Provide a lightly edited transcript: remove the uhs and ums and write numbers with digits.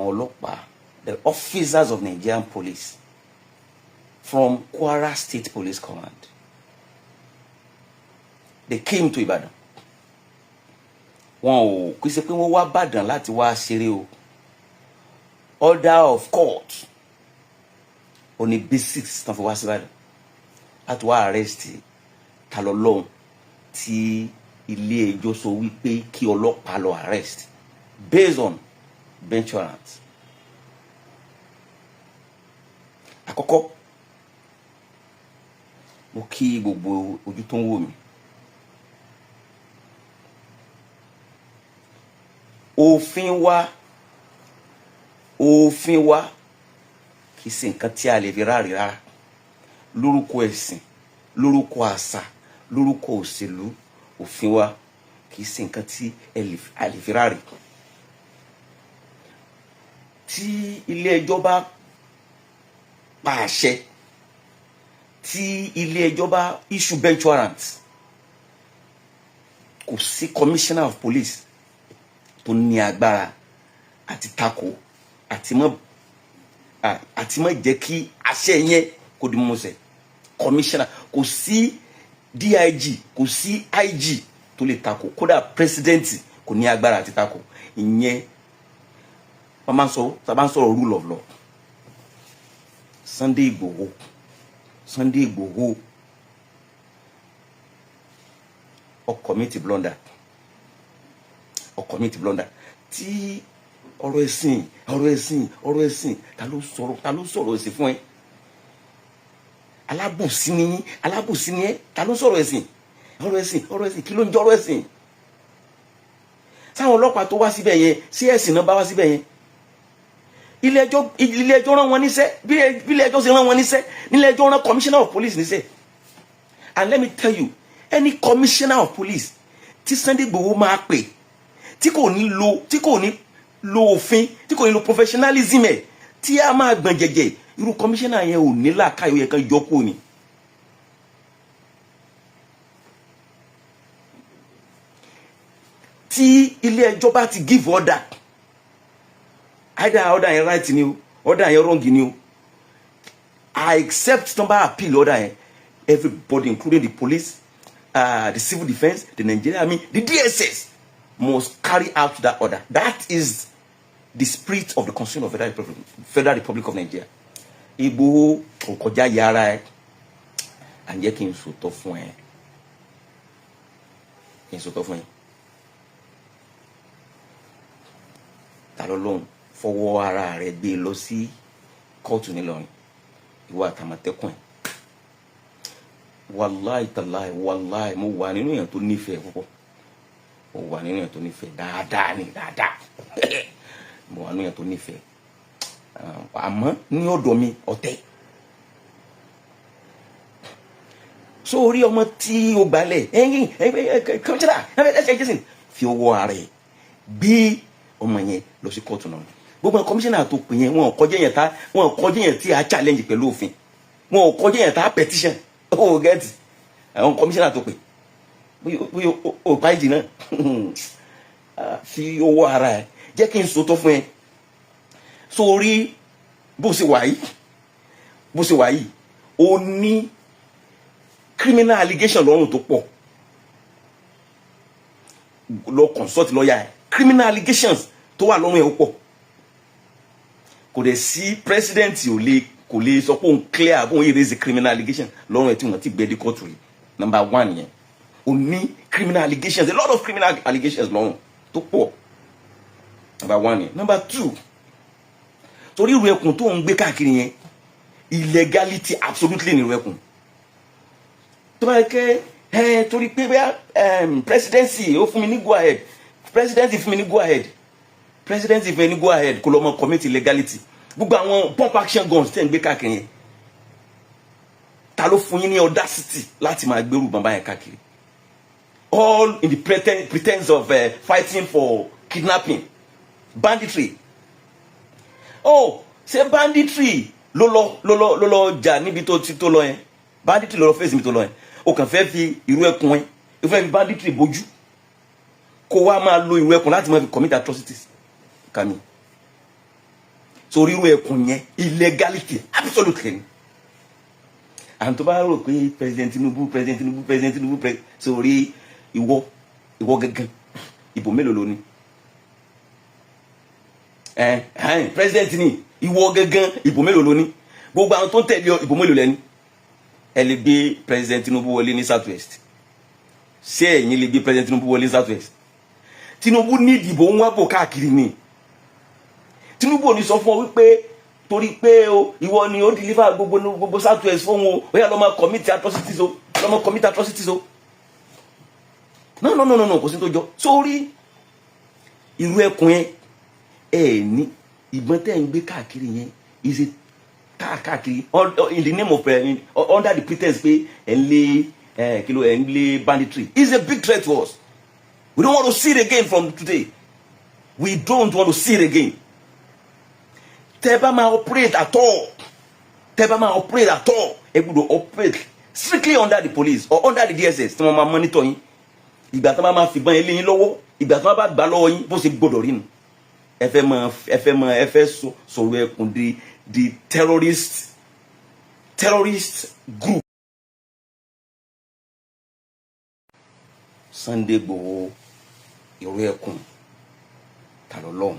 Olopa, the officers of Nigerian police from Kwara State Police Command. They came to Ibadan. Wọ́n kò ṣe pé wọ́n wá Ìbàdàn láti wá ṣeré o. Order of court. On a basis tán fi wá sí Ìbàdàn. Láti wá arrest ta lọ lọ́hùn tí ilé ẹjọ́ sọ wípé kí ọlọ́pàá lọ arrest based on bench warrants. Àkọ́kọ́ mo kí gbogbo ojú tó ń wò mí. Òfin wa kì í ṣe nǹkan tí a lè fi ráre rárá. Lórúkọ ẹ̀sìn, lórúkọ àṣà, lórúkọ òṣèlú, òfin wa kì í ṣe nǹkan tí a lè fi ráre. Tí ilé ẹjọ́ bá pa àṣẹ, tí ilé ẹjọ́ bá issue bench warrant, kò sí commissioner of police tó ní agbára àti tako àti mọ́ jẹ́ kí àṣẹ yẹn kó di mọ́sẹ̀. Commissioner, kò sí DIG, kò sí IG tó lè tako, kódà president kò ní agbára àti tako. Ìyẹn wọ́n máa ń sọ̀rọ̀ rule of law. Sunday Igboho ó commit blunder. Tí ọ̀rọ̀ ẹ̀sìn ta ló sọ̀rọ̀ ẹ̀sìn fún ẹ? Alábòsí ni ẹ́, ta ló sọ̀rọ̀ ẹ̀sìn? Ọ̀rọ̀ ẹ̀sìn kí ló ń jẹ́ ọ̀rọ̀ ẹ̀sìn? Sáwọn ọlọ́pàá tó wá síbẹ̀ yẹn, sí ẹ̀sìn náà bá wá síbẹ̀ yẹn. Ilé ẹjọ́ rán wọn níṣẹ́, bí ilé ẹjọ́ ṣe rán wọn níṣẹ́, nílé ẹjọ́ rán commissioner of police níṣẹ́. And let me tell you, any commissioner of police tí Sunday Igboho máa pè, tí kò ní lo òfin, tí kò ní lo professionalism ẹ̀, tí a máa gbọ̀n jẹ̀jẹ̀, irú commissioner yẹn ò ní làákàyè, ó yẹ kan yọ kúrò ni. Tí ilé ẹjọ́ bá ti give order, either order yẹn right ni o, order yẹn wrong ni o, I accept number appeal order yẹn, everybody including the police, the civil defense, the Nigerian Army, the DSS must carry out that order. That is the spirit of the Constitution of Federal Republic of Nigeria. Igboho kò kọjá yàrá ẹ, à ń jẹ́ kí n sòtọ́ fún ẹ. Ta ló lóhùn fọwọ́ ara rẹ̀ gbé lọ sí kóòtù nílọrin, ìwọ àtàmọ̀tẹ́kùn ẹ̀. Wàláì tàláì, wàláì, mo wà nínú èèyàn tó nífẹ̀ẹ́ púpọ̀. Mo wà nínú èèyàn tó nífẹ̀ẹ́ dáadáa. Mo wà nínú èèyàn tó nífẹ̀ẹ́. Àmọ́ ní ọ̀dọ̀ mi ọ̀tẹ̀. So orí ọmọ tí o gbalẹ̀, kọ́ńtàrà, fi owó ara ẹ̀ gbé ọmọ yẹn lọ sí kóòtù náà. Gbogbo commissioner tó pè yẹn, wọn ò kọjá yẹn tí a challenge pẹ̀lú òfin. Wọn ò kọjá yẹn tá petition. Oh, get àwọn commissioner tó pè. Bí o pa ìdí náà. Fi owó ara ẹ̀. Jẹ́ kí n sòótọ́ fún ẹ. Sórí bó ṣe wà yìí, ó ní criminal allegation lọ́rùn tó pọ̀. Lọ consult lawyer ẹ̀. Criminal allegations tó wà lọ́rùn ẹ̀ ó pọ̀. Kò dẹ̀ sí president kò lè sọ pé òun clear bóun yìí raise criminal allegation lọ́rùn ẹ̀ tí wọ́n ti gbé dé court rí. Number one yẹn. Ó ní criminal allegations, a lot of criminal allegations lọ́rùn tó pọ̀. Number one yẹn. Number two, torí irú ẹkùn tó ń gbé káàkiri yẹn, illegality absolutely ní irú ẹkùn. Tó bá yẹ kẹ́ torí pé presidency ó fún mi ní go ahead, presidency fún mi ní go ahead kó lọ mọ commit illegality. Gbogbo àwọn pump action guns tẹ́ ń gbé káàkiri yẹn, ta ló fún yín ní audacity láti máa gbèrú bàbá yẹn káàkiri? All in the pretense of fighting for kidnapping, banditry. Oh, ṣé banditry ló lọ jà níbi tó lọ yẹn? Banditry ló lọ face níbi tó lọ yẹn. O kàn fẹ́ fi irú ẹkùn ẹ̀, o fẹ́ fi banditry bójú, kó wá máa lo irú ẹkùn láti máa fi commit atrocities. Kàmí. sórí irú ẹkùn yẹn illegality absolutely. And tó bá rò pé president Tinubu sórí ìwọ gangan ìbò mélòó ló ní? President ni ìwọ gangan ìbò mélòó ló ní? Gbogbo àwọn tó tẹ̀lé ìbò mélòó lẹ́ni? Ẹ lè gbé president Tinubu wọlé ní South West. Ṣé ẹ̀yin lè gbé president Tinubu wọlé ní South West? Tinubu ní ìdìbò ń wá bò káàkiri ni. Tinubu ò ní sọ fún ọ wípé torí pé o ìwọ ni ó deliver gbogbo South West fún wọn ó yá lọ máa commit atrocities o no kò sí tó jọ. Sórí irú ẹkùn yẹn ní ìbọn tẹ́ ń gbé káàkiri yẹn is a káàkiri in the name of under the pretense pé ẹ̀ ń lé banditry is a big threat to us. We don't want to see it again from today. We don't want to see it again. Tẹ́ bá máa operate at all. Ẹ gbọ́dọ̀ operate strictly under the police or under the DSS. Tí wọ́n máa monitor yín. Ìgbà tí wọ́n máa fìbọn ilé yín lọ́wọ́. Ìgbà tí wọ́n bá gbà lọ́wọ́ yín bó ṣe gbọ́dọ̀ rí nu. Ẹ fẹ́ sọ̀rọ̀ ẹkùn the terrorist group. Sunday Igboho ìró ẹkùn ta lọ́lọ́run.